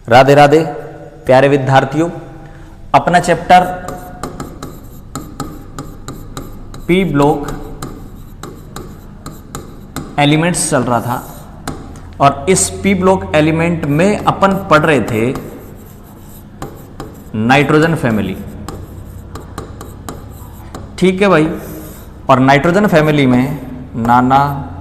राधे राधे प्यारे विद्यार्थियों, अपना चैप्टर पी ब्लॉक एलिमेंट्स चल रहा था और इस पी ब्लॉक एलिमेंट में अपन पढ़ रहे थे नाइट्रोजन फैमिली। ठीक है भाई, और नाइट्रोजन फैमिली में नाना,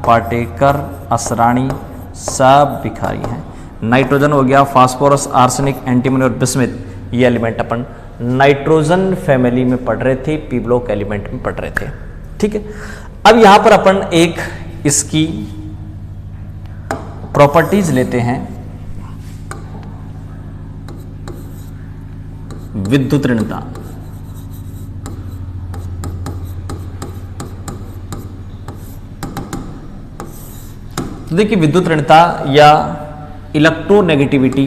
पाटेकर, असरानी सब भिखारी हैं। नाइट्रोजन हो गया, फास्फोरस, आर्सेनिक, एंटीमनी और बिस्मिथ, ये एलिमेंट अपन नाइट्रोजन फैमिली में पढ़ रहे थे, पी ब्लॉक एलिमेंट में पढ़ रहे थे। ठीक है, अब यहां पर अपन एक इसकी प्रॉपर्टीज लेते हैं। विद्युत ऋणता, तो देखिए विद्युत ऋणता या इलेक्ट्रोनेगेटिविटी,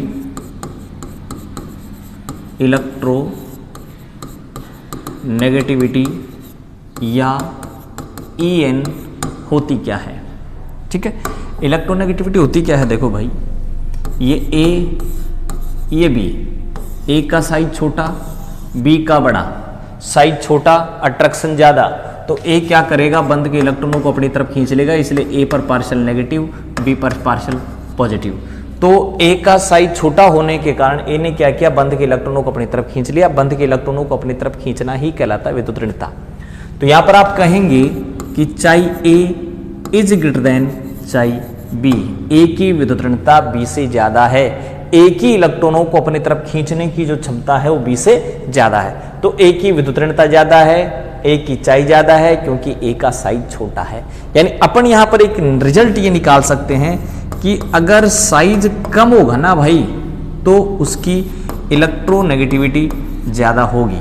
इलेक्ट्रोनेगेटिविटी या EN होती क्या है। ठीक है, इलेक्ट्रोनेगेटिविटी होती क्या है, देखो भाई, ये A, ये B, A का साइज छोटा, B का बड़ा, साइज छोटा, अट्रैक्शन ज्यादा, तो A क्या करेगा, बंद के इलेक्ट्रॉनों को अपनी तरफ खींच लेगा, इसलिए A पर पार्शियल नेगेटिव, B पर पार्शियल पॉजिटिव। तो A का साइज छोटा होने के कारण A ने क्या किया, बंद के इलेक्ट्रॉनों को अपनी तरफ खींच लिया। बंद के इलेक्ट्रॉनों को अपनी तरफ खींचना ही कहलाता है विद्युत ऋणता। तो यहां पर आप कहेंगे कि चाई A इज ग्रेटर देन चाई B, A की विद्युत ऋणता B से ज्यादा है। A की इलेक्ट्रॉनों को अपनी तरफ खींचने की जो क्षमता है वो B से ज्यादा है, तो A की विद्युत ऋणता ज्यादा है, A की चाई ज्यादा है, क्योंकि A का साइज छोटा है। यानी अपन यहां पर एक रिजल्ट ये निकाल सकते हैं कि अगर साइज कम होगा ना भाई, तो उसकी इलेक्ट्रोनेगेटिविटी ज्यादा होगी।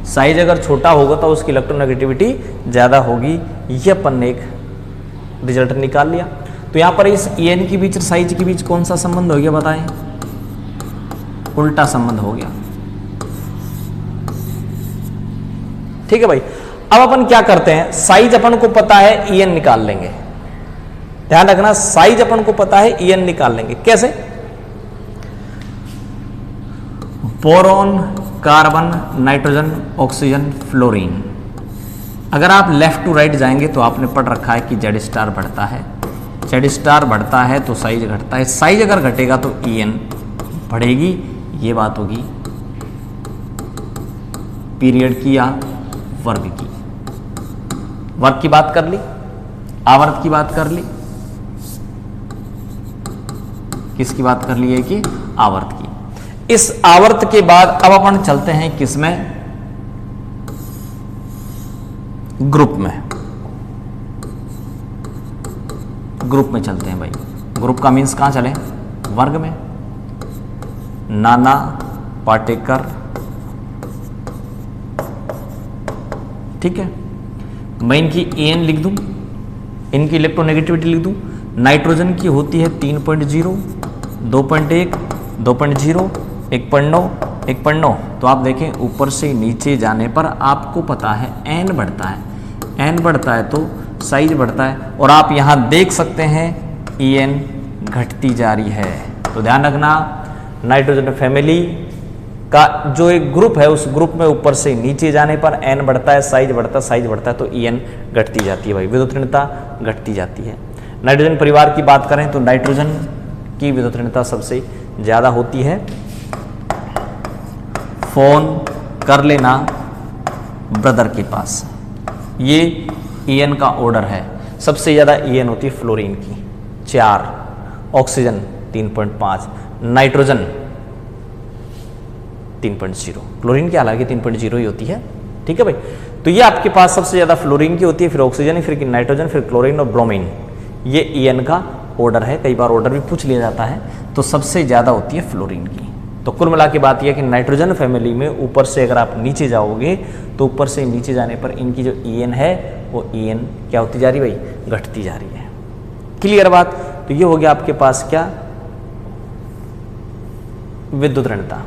साइज अगर छोटा होगा तो उसकी इलेक्ट्रोनेगेटिविटी ज्यादा होगी। ये अपन ने एक रिजल्ट निकाल लिया। तो यहां पर इस EN के बीच और साइज के बीच कौन सा संबंध हो गया बताएं? उल्टा संबंध हो गया। ठीक है भाई, अब अपन क्या करते हैं, साइज अपन को पता है, EN निकाल लेंगे। ध्यान रखना, साइज अपन को पता है, EN निकाल लेंगे। कैसे? Boron, carbon, nitrogen, oxygen, fluorine. अगर आप लेफ्ट टू राइट जाएंगे तो आपने पढ़ रखा है कि जेड स्टार बढ़ता है, जेड स्टार बढ़ता है तो साइज घटता है, साइज अगर घटेगा तो EN बढ़ेगी। ये बात होगी पीरियड की या वर्ग की। वर्ग की बात कर ली, आवर्त की बात कर ली, किसकी बात कर ली है कि आवर्त की। इस आवर्त के बाद अब अपन चलते हैं किसमें, ग्रुप में। ग्रुप में चलते हैं भाई। ग्रुप का मीन्स कहां चले, वर्ग में। नाना, पाटेकर, ठीक है, मैं इनकी EN लिख दूं, इनकी इलेक्ट्रोनेगेटिविटी लिख दूं। नाइट्रोजन की होती है 3.0, 2.1, 2.0, 1.9, 1.9। तो आप देखें ऊपर से नीचे जाने पर आपको पता है N बढ़ता है, N बढ़ता है तो साइज बढ़ता है, और आप यहां देख सकते हैं EN घटती जा रही है। तो ध्यान रखना, नाइट्रोजन फैमिली का जो एक ग्रुप है, उस ग्रुप में ऊपर से नीचे जाने पर N बढ़ता है, साइज बढ़ता है, साइज बढ़ता है तो EN घटती जाती है भाई, विद्युत ऋणता घटती जाती है। नाइट्रोजन परिवार की बात करें तो नाइट्रोजन की विद्युत ऋणता सबसे ज्यादा होती है। फोन कर लेना ब्रदर के पास, ये EN का ऑर्डर है। सबसे ज्यादा EN होती है फ्लोरीन की 4, ऑक्सीजन 3.5, नाइट्रोजन 3.0, क्लोरीन की हालांकि 3.0 ही होती है। ठीक है भाई, तो ये आपके पास सबसे ज्यादा फ्लोरीन की होती है, फिर ऑक्सीजन, फिर नाइट्रोजन, फिर क्लोरीन और ब्रोमीन। ये EN का ऑर्डर है, कई बार ऑर्डर भी पूछ लिया जाता है। तो सबसे ज्यादा होती है फ्लोरीन की। तो कुल मिला के बात यह है कि नाइट्रोजन फैमिली में ऊपर से अगर आप नीचे जाओगे तो ऊपर से नीचे जाने पर इनकी जो EN है वो EN क्या होती जा रही भाई, घटती जा रही है। क्लियर बात? तो ये हो गया आपके पास क्या, विद्युत ऋणता।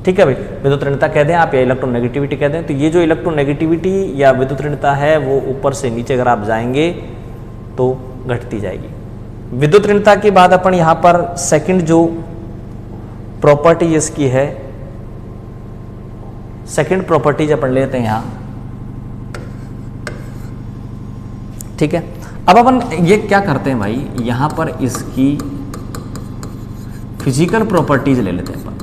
ठीक है भाई, विद्युत ऋणता कह दें आप या इलेक्ट्रोनेगेटिविटी कह दें। तो ये जो इलेक्ट्रोनेगेटिविटी या विद्युत ऋणता है वो ऊपर से नीचे अगर आप जाएंगे तो घटती जाएगी। विद्युत ऋणता के बाद अपन यहां पर सेकंड जो प्रॉपर्टी इसकी है, सेकंड प्रॉपर्टीज अपन लेते हैं यहां, ठीक है। अब अपन ये क्या करते हैं भाई, यहां पर इसकी फिजिकल प्रॉपर्टीज ले लेते हैं अपन।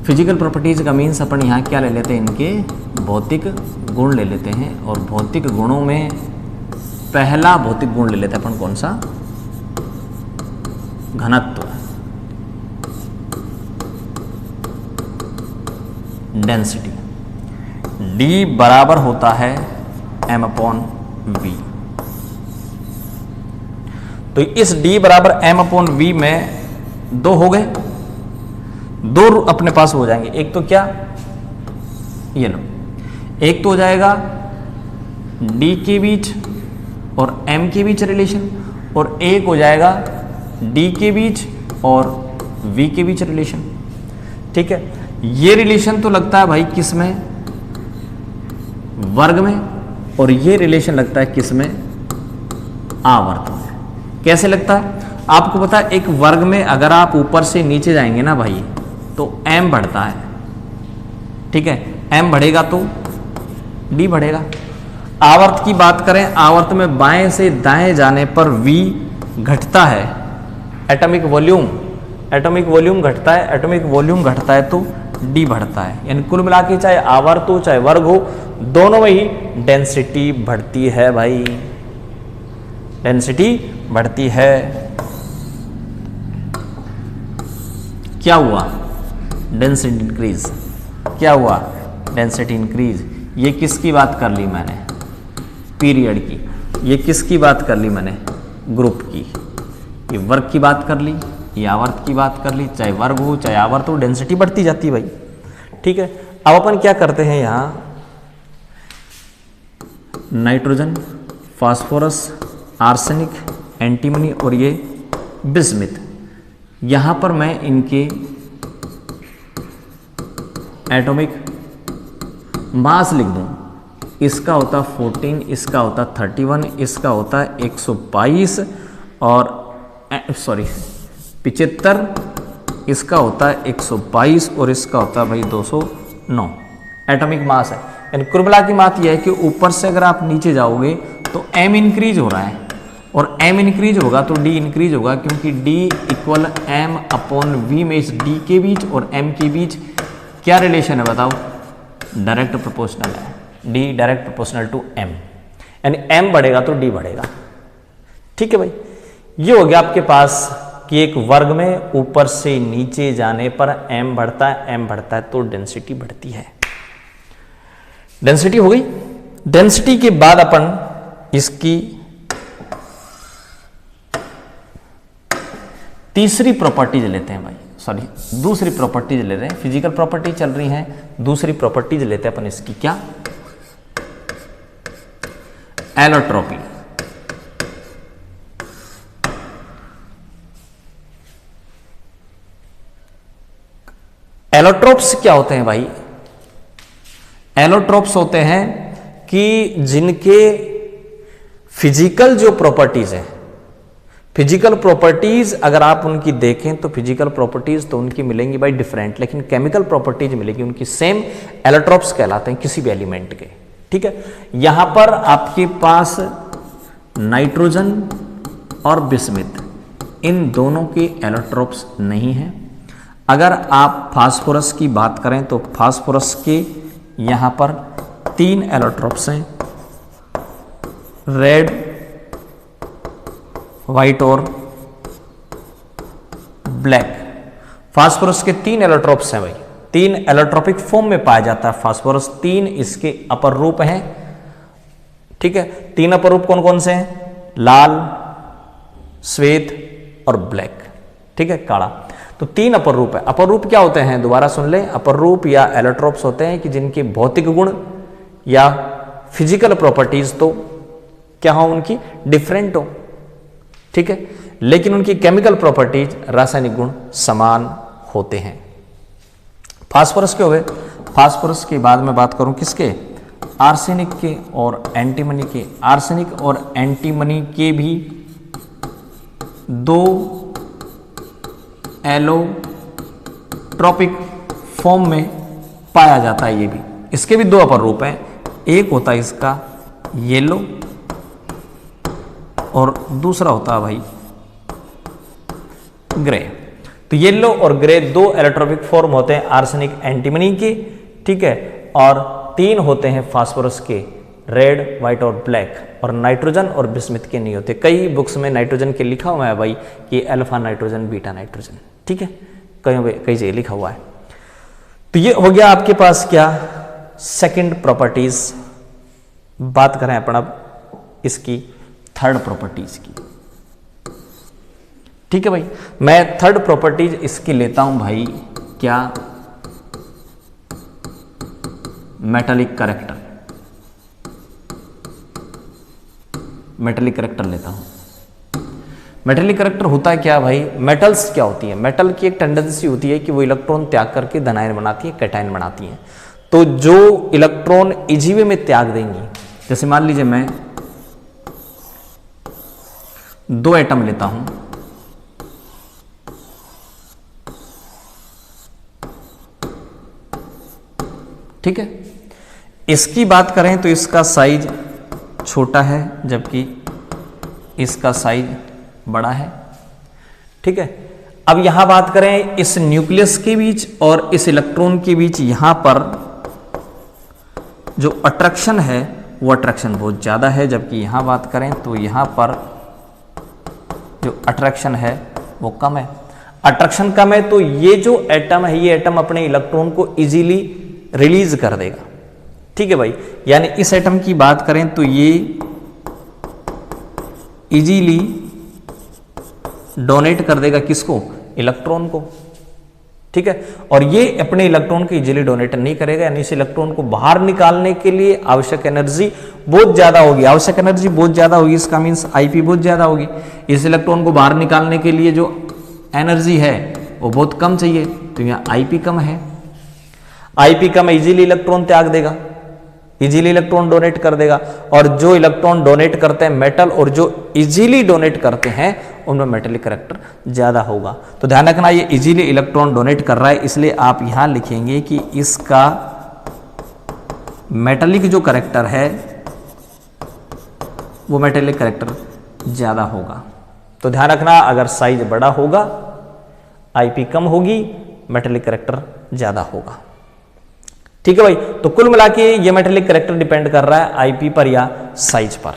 फिजिकल प्रॉपर्टीज का मीन्स अपन यहां क्या ले लेते हैं, इनके भौतिक गुण ले लेते हैं। और भौतिक गुणों में पहला भौतिक गुण ले लेते हैं अपन, कौन सा, घनत्व, डेंसिटी। D बराबर होता है m/v। तो इस D बराबर m/v में दो हो गए, दो अपने पास हो जाएंगे। एक तो क्या, ये लो, एक तो हो जाएगा D के बीच और m के बीच रिलेशन, और एक हो जाएगा D के बीच और v के बीच रिलेशन, ठीक है। ये रिलेशन तो लगता है भाई किस में, वर्ग में, और ये रिलेशन लगता है किस में, आवर्त में। कैसे लगता है आपको पता है, एक वर्ग में अगर आप ऊपर से नीचे जाएंगे ना भाई तो m बढ़ता है, ठीक है, m बढ़ेगा तो d बढ़ेगा। आवर्त की बात करें, आवर्त में बाएं से दाएं जाने पर v घटता है, एटॉमिक वॉल्यूम घटता है, एटॉमिक वॉल्यूम घटता है तो d बढ़ता है। यानी कुल मिला के चाहे आवर्त हो चाहे वर्ग हो, दोनों में ही डेंसिटी बढ़ती है भाई, डेंसिटी बढ़ती है। क्या हुआ, डेंसिटी इंक्रीज, क्या हुआ, डेंसिटी इंक्रीज। ये किसकी बात कर ली मैंने, पीरियड की। ये किसकी बात कर ली मैंने, ग्रुप की। ये वर्ग की बात कर ली, ये आवर्त की बात कर ली, चाहे वर्ग हो चाहे आवर्त हो, डेंसिटी बढ़ती जाती है भाई, ठीक है। अब अपन क्या करते हैं, यहां नाइट्रोजन, फास्फोरस, आर्सेनिक, एंटीमनी और ये बिस्मिथ, यहां पर मैं इनके एटॉमिक मास लिख दूं। इसका होता 14, इसका होता 31, इसका होता 122 और 75, इसका होता है 122 और इसका होता है भाई 209 एटॉमिक मास है। यानी कुल मिला की बात यह है कि ऊपर से अगर आप नीचे जाओगे तो m इंक्रीज हो रहा है, और m इंक्रीज होगा तो d इंक्रीज होगा, क्योंकि d इक्वल m/v में इस d के बीच और m के बीच क्या रिलेशन है बताओ, डायरेक्ट प्रोपोर्शनल है, d direct proportional to m, यानी m बढ़ेगा तो d बढ़ेगा, ठीक है भाई। ये हो गया आपके पास कि एक वर्ग में ऊपर से नीचे जाने पर m बढ़ता है तो डेंसिटी बढ़ती है। डेंसिटी हो गई। डेंसिटी के बाद अपन इसकी तीसरी प्रॉपर्टीज लेते हैं भाई, सॉरी दूसरी प्रॉपर्टीज ले रहे हैं, फिजिकल प्रॉपर्टी चल रही है, दूसरी प्रॉपर्टीज लेते हैं अपन इसकी, क्या, एलोट्रोपी। एलोट्रोप्स क्या होते हैं भाई, एलोट्रोप्स होते हैं कि जिनके फिजिकल जो प्रॉपर्टीज है, फिजिकल प्रॉपर्टीज अगर आप उनकी देखें तो फिजिकल प्रॉपर्टीज तो उनकी मिलेंगी भाई डिफरेंट, लेकिन केमिकल प्रॉपर्टीज मिलेगी उनकी सेम, एलोट्रोप्स कहलाते हैं किसी भी एलिमेंट के, ठीक है। यहां पर आपके पास नाइट्रोजन और बिस्मिथ, इन दोनों के एलोट्रोप्स नहीं है। अगर आप फास्फोरस की बात करें तो फास्फोरस के यहां पर 3 एलोट्रोप्स हैं, रेड, व्हाइट और ब्लैक। फास्फोरस के 3 एलोट्रोप्स हैं भाई, 3 एलोट्रोपिक फॉर्म में पाया जाता है फास्फोरस, 3 इसके अपर रूप हैं, ठीक है। 3 अपर रूप कौन कौन से हैं, लाल, श्वेत और ब्लैक, ठीक है, काला। तो 3 अपर रूप है। अपर रूप क्या होते हैं, दोबारा सुन लें, अपर रूप या एलोट्रोप्स होते हैं कि जिनके भौतिक गुण या फिजिकल प्रॉपर्टीज तो क्या हो, उनकी डिफरेंट हो, ठीक है, लेकिन उनकी केमिकल प्रॉपर्टीज, रासायनिक गुण समान होते हैं। फास्फोरस के हो गए। फास्फोरस के बाद में बात करूं किसके, आर्सेनिक के और एंटीमनी के, आर्सेनिक और एंटीमनी के भी दो एलोट्रोपिक फॉर्म में पाया जाता है। ये भी, इसके भी दो अपर रूप हैं, एक होता है इसका येलो और दूसरा होता है भाई ग्रे। तो येलो और ग्रे दो एलोट्रोपिक फॉर्म होते हैं आर्सेनिक एंटीमनी के, ठीक है, और तीन होते हैं फास्फोरस के, रेड, व्हाइट और ब्लैक, और नाइट्रोजन और बिस्मिथ के नहीं होते। कई बुक्स में नाइट्रोजन के लिखा हुआ है भाई कि अल्फा नाइट्रोजन, बीटा नाइट्रोजन, ठीक है, कई जगह लिखा हुआ है। तो ये हो गया आपके पास क्या, सेकंड प्रॉपर्टीज। बात करें अपन अब इसकी थर्ड प्रॉपर्टीज की, ठीक है भाई। मैं थर्ड प्रॉपर्टीज इसकी लेता हूं भाई क्या, मेटालिक कैरेक्टर, मेटालिक कैरेक्टर लेता हूं। मेटालिक कैरेक्टर होता है क्या भाई, मेटल्स क्या होती है, मेटल की एक टेंडेंसी होती है कि वो इलेक्ट्रॉन त्याग करके धनायन बनाती है, कैटायन बनाती है। तो जो इलेक्ट्रॉन इजीवे में त्याग देंगी, जैसे मान लीजिए मैं दो एटम लेता हूं, ठीक है, इसकी बात करें तो इसका साइज छोटा है जबकि इसका साइज बड़ा है, ठीक है। अब यहां बात करें इस न्यूक्लियस के बीच और इस इलेक्ट्रॉन के बीच, यहां पर जो अट्रैक्शन है वो अट्रैक्शन बहुत ज्यादा है, जबकि यहां बात करें तो यहां पर जो अट्रैक्शन है वो कम है। अट्रैक्शन कम है तो ये जो एटम है, ये एटम अपने इलेक्ट्रॉन को इजीली रिलीज कर देगा, ठीक है भाई। यानी इस एटम की बात करें तो ये इजीली डोनेट कर देगा किसको, इलेक्ट्रॉन को, ठीक है। और ये अपने इलेक्ट्रॉन को इजीली डोनेट नहीं करेगा, यानी इस इलेक्ट्रॉन को बाहर निकालने के लिए आवश्यक एनर्जी बहुत ज्यादा होगी, आवश्यक एनर्जी बहुत ज्यादा होगी, इसका मीन्स आईपी बहुत ज्यादा होगी। इस इलेक्ट्रॉन को बाहर निकालने के लिए जो एनर्जी है वो बहुत कम चाहिए, तो यहां आईपी कम है, आईपी कम है, इजीली इलेक्ट्रॉन त्याग देगा, इजीली इलेक्ट्रॉन डोनेट कर देगा। और जो इलेक्ट्रॉन डोनेट करते हैं मेटल और जो इजीली डोनेट करते हैं उनमें मेटेलिक कैरेक्टर ज्यादा होगा। तो ध्यान रखना ये इजीली इलेक्ट्रॉन डोनेट कर रहा है, इसलिए आप यहां लिखेंगे कि इसका मेटेलिक जो कैरेक्टर है वो मेटेलिक कैरेक्टर ज्यादा होगा। तो ध्यान रखना अगर साइज बड़ा होगा, आईपी कम होगी, मेटेलिक कैरेक्टर ज्यादा होगा, ठीक है भाई। तो कुल मिला के ये मेटेलिक कैरेक्टर डिपेंड कर रहा है आईपी पर या साइज पर,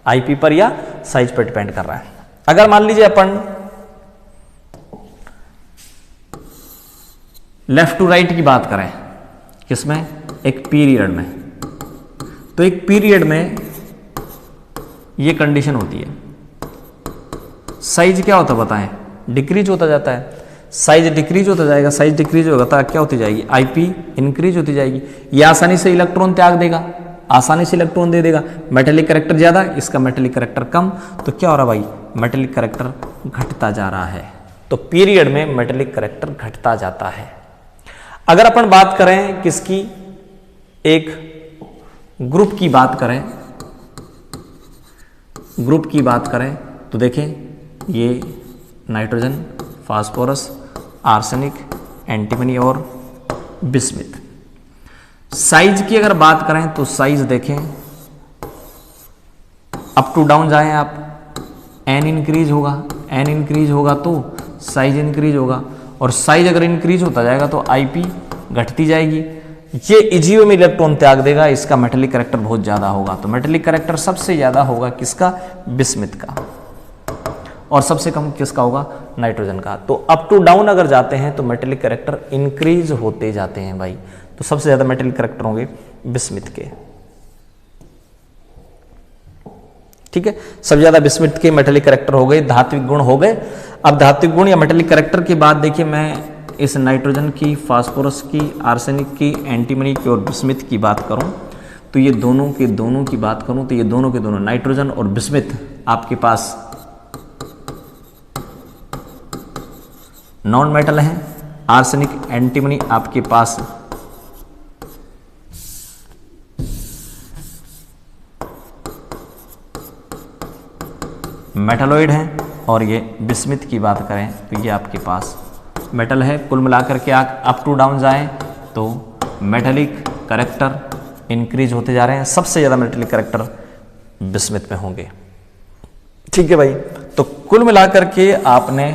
आईपी पर या साइज पर डिपेंड कर रहा है। अगर मान लीजिए अपन लेफ्ट टू राइट की बात करें, किसमें, एक पीरियड में, तो एक पीरियड में ये कंडीशन होती है, साइज क्या होता बताएं, डिक्रीज होता जाता है, साइज डिक्रीज होता जाएगा, साइज डिक्रीज होगा तो क्या होती जाएगी, आईपी इंक्रीज होती जाएगी। ये आसानी से इलेक्ट्रॉन त्याग देगा, आसानी से इलेक्ट्रॉन दे देगा, मेटेलिक कैरेक्टर ज्यादा, इसका मेटेलिक कैरेक्टर कम, तो क्या हो रहा भाई, मेटेलिक कैरेक्टर घटता जा रहा है। तो पीरियड में मेटेलिक कैरेक्टर घटता जाता है। अगर अपन बात करें किसकी, एक ग्रुप की बात करें, ग्रुप की बात करें तो देखें ये नाइट्रोजन, फास्फोरस, आर्सेनिक, एंटीमनी और बिस्मिथ। साइज की अगर बात करें तो साइज देखें, अप टू डाउन जाएं आप, एन इंक्रीज होगा, एन इंक्रीज होगा तो साइज इंक्रीज होगा, और साइज अगर इंक्रीज होता जाएगा तो आईपी घटती जाएगी। ये इजीओ में इलेक्ट्रॉन त्याग देगा, इसका मेटेलिक कैरेक्टर बहुत ज्यादा होगा। तो मेटेलिक कैरेक्टर सबसे ज्यादा होगा किसका, बिस्मिथ का, और सबसे कम किसका होगा, नाइट्रोजन का। तो अप टू डाउन अगर जाते हैं तो मेटेलिक कैरेक्टर इंक्रीज होते जाते हैं भाई। तो सबसे ज्यादा मेटेलिक कैरेक्टर होंगे बिस्मिथ के, ठीक है, सबसे ज्यादा बिस्मिथ के मेटेलिक कैरेक्टर हो गए, धात्विक गुण हो गए। अब धात्विक गुण या मेटेलिक कैरेक्टर के बाद देखिए मैं इस नाइट्रोजन की, फास्फोरस की, आर्सेनिक की, एंटीमनी की और बिस्मिथ की बात करूं तो ये दोनों के दोनों की बात करूं तो ये दोनों के दोनों नाइट्रोजन और बिस्मिथ आपके पास नॉन मेटल है, आर्सेनिक, एंटीमनी आपके पास मेटलोइड हैं, और ये बिस्मिथ की बात करें तो ये आपके पास मेटल है। कुल मिलाकर के अप टू डाउन जाएं तो मेटेलिक करैक्टर इंक्रीज होते जा रहे हैं, सबसे ज़्यादा मेटेलिक करैक्टर बिस्मिथ में होंगे। ठीक है भाई, तो कुल मिलाकर के आपने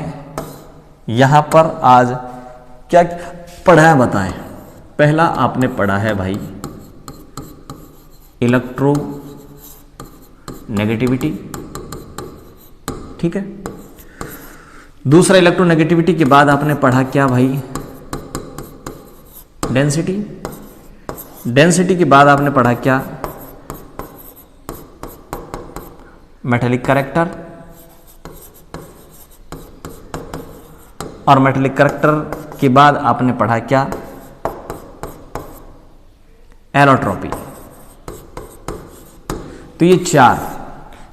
यहाँ पर आज क्या पढ़ा है बताएं। पहला आपने पढ़ा है भाई इलेक्ट्रो नेगेटिविटी, ठीक है। दूसरा इलेक्ट्रोनेगेटिविटी के बाद आपने पढ़ा क्या भाई, डेंसिटी। डेंसिटी के बाद आपने पढ़ा क्या, मेटेलिक करैक्टर। और मेटेलिक करैक्टर के बाद आपने पढ़ा क्या, एलोट्रोपी। तो ये चार,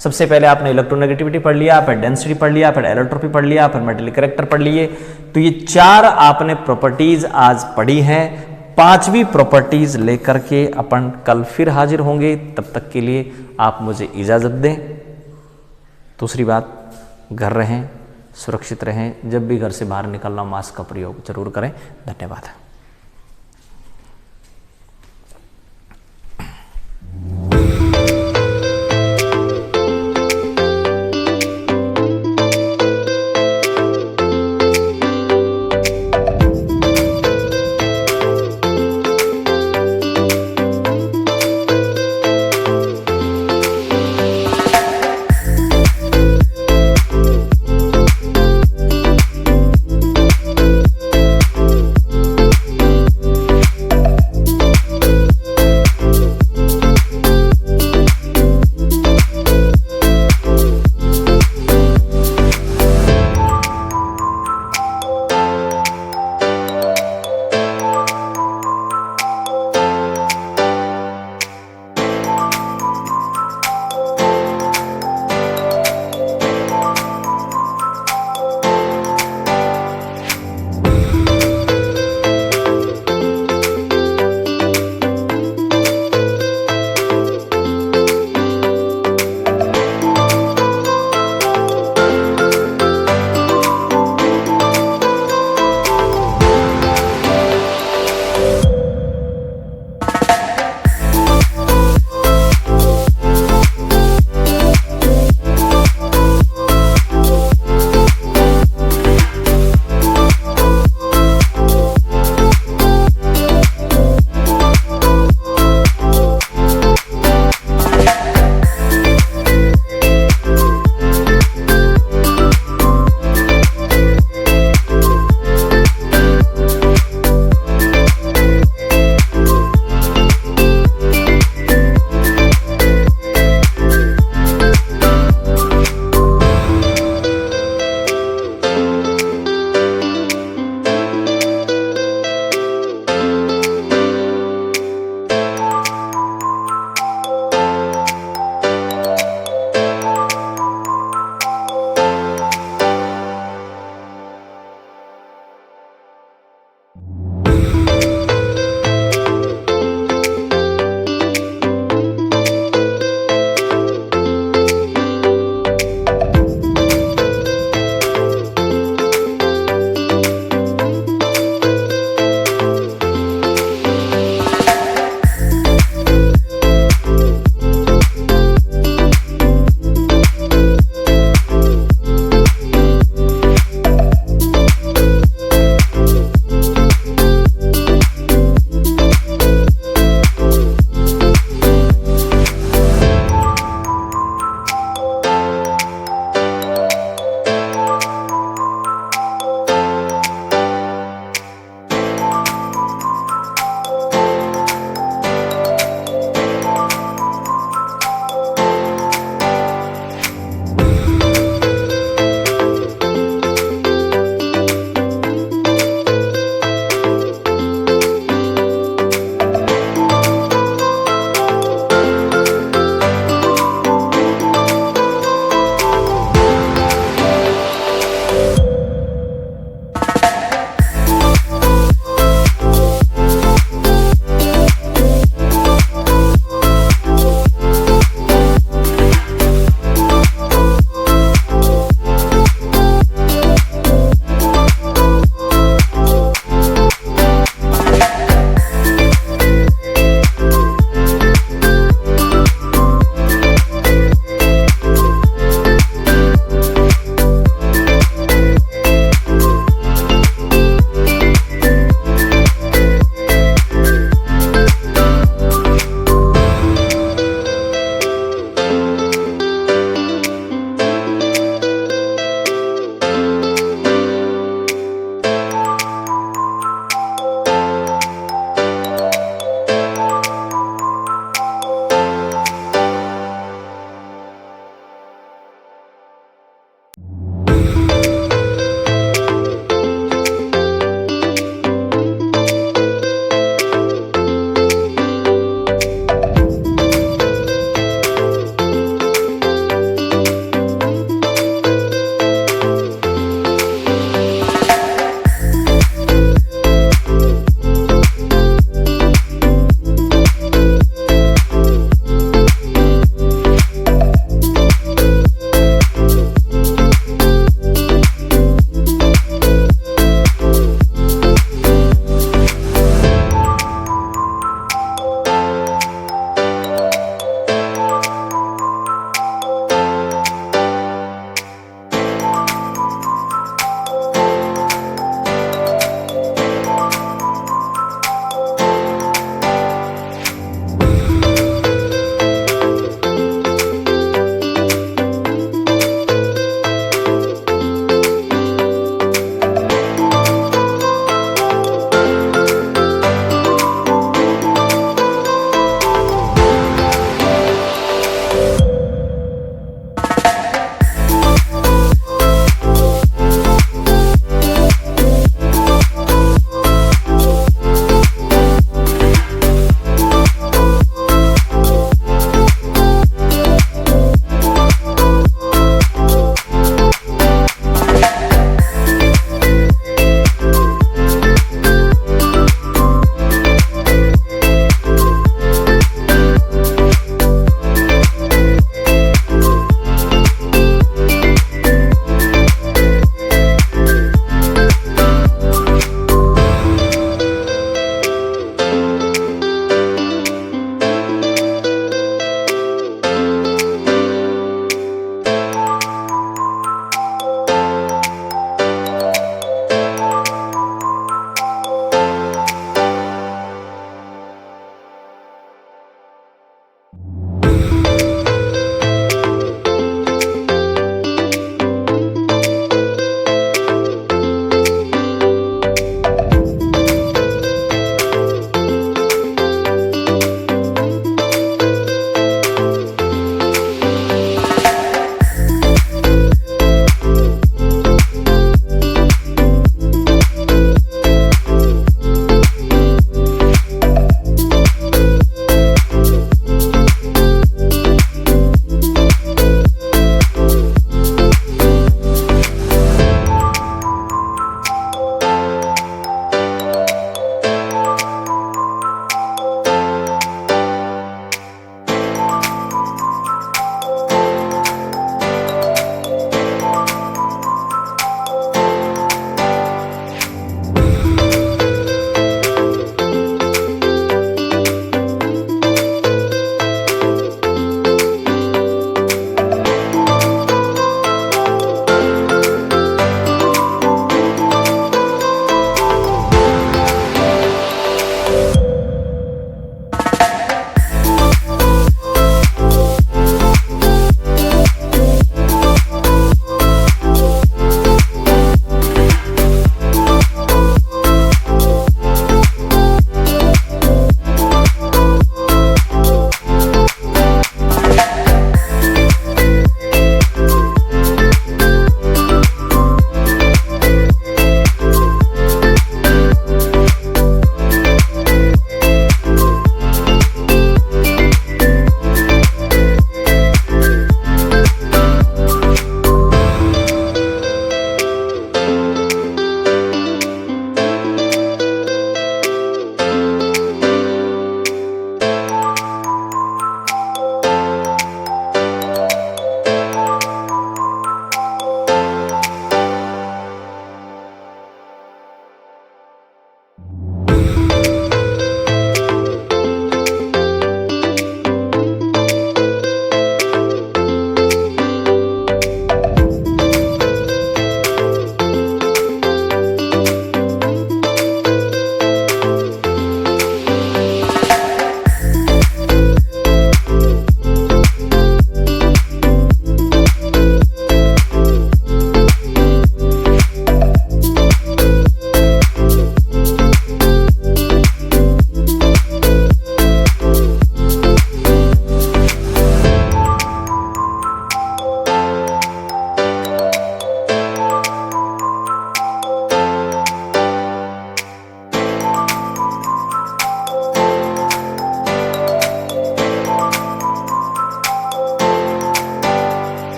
सबसे पहले आपने इलेक्ट्रोनेगेटिविटी पढ़ लिया, फिर डेंसिटी पढ़ लिया, फिर एलोट्रोपी पढ़ लिया, फिर मेटेलिक करैक्टर पढ़ लिए। तो ये चार आपने प्रॉपर्टीज आज पढ़ी हैं। पांचवी प्रॉपर्टीज लेकर के अपन कल फिर हाजिर होंगे, तब तक के लिए आप मुझे इजाजत दें। दूसरी बात, घर रहें, सुरक्षित रहें, जब भी घर से बाहर निकलना मास्क का प्रयोग जरूर करें। धन्यवाद।